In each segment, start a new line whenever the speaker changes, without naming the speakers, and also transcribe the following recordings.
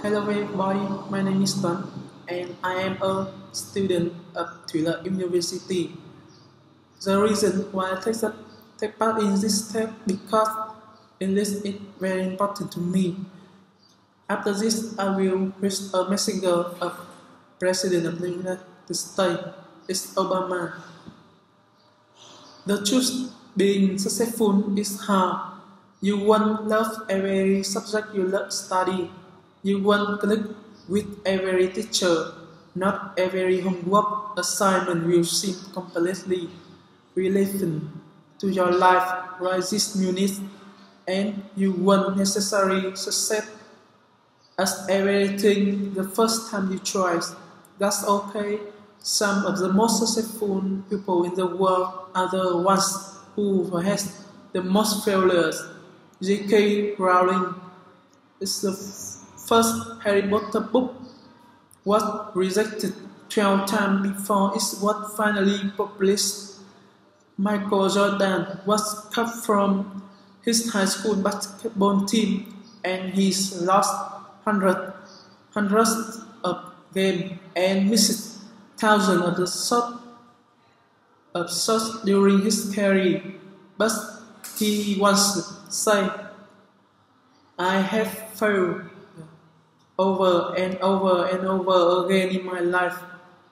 Hello everybody, my name is Tuấn and I am a student of Thủy Lợi University. The reason why take part in this step because English is very important to me. After this, I will reach a messenger of President of the United States, is Obama. The truth being successful is hard. You won't love every subject you love study. You won't click with every teacher. Not every homework assignment will seem completely relevant to your life right this minute, and you won't necessarily succeed as everything the first time you try. That's okay. Some of the most successful people in the world are the ones who has the most failures. J.K. Rowling is the first Harry Potter book was rejected 12 times before it was finally published. Michael Jordan was cut from his high school basketball team and he lost hundreds of games and missed thousands of the shots during his career. But he once said, I have failed over and over and over again in my life,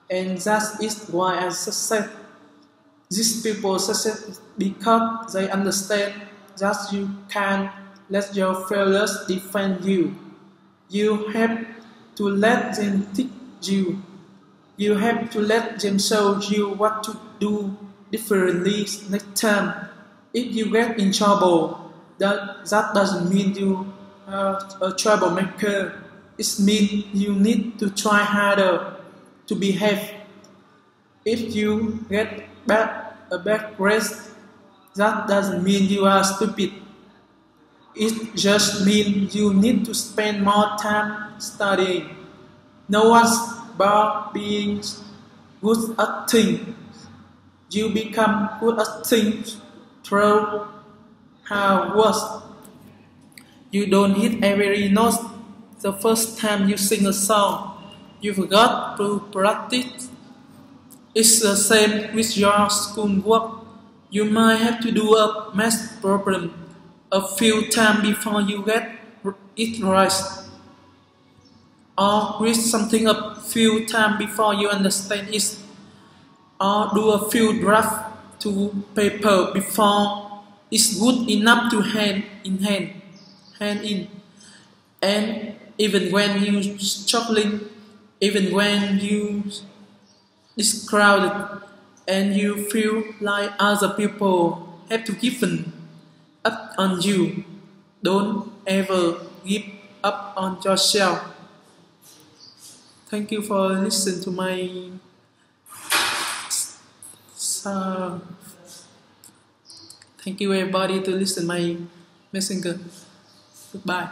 and that is why I succeed. These people succeed because they understand that you can't let your failures define you. You have to let them teach you. You have to let them show you what to do differently next time. If you get in trouble, that doesn't mean you are a troublemaker. It means you need to try harder to behave. If you get a bad grade, that doesn't mean you are stupid. It just means you need to spend more time studying. No one's about being good at things. You become good at things through hard work. You don't hit every note the first time you sing a song. You forgot to practice. It's the same with your schoolwork. You might have to do a math problem a few times before you get it right. Or read something a few times before you understand it. Or do a few drafts to paper before it's good enough to hand in. And even when you're struggling, even when it's crowded, and you feel like other people have to give up on you, don't ever give up on yourself. Thank you for listening to my thank you everybody to listen my messenger. Goodbye.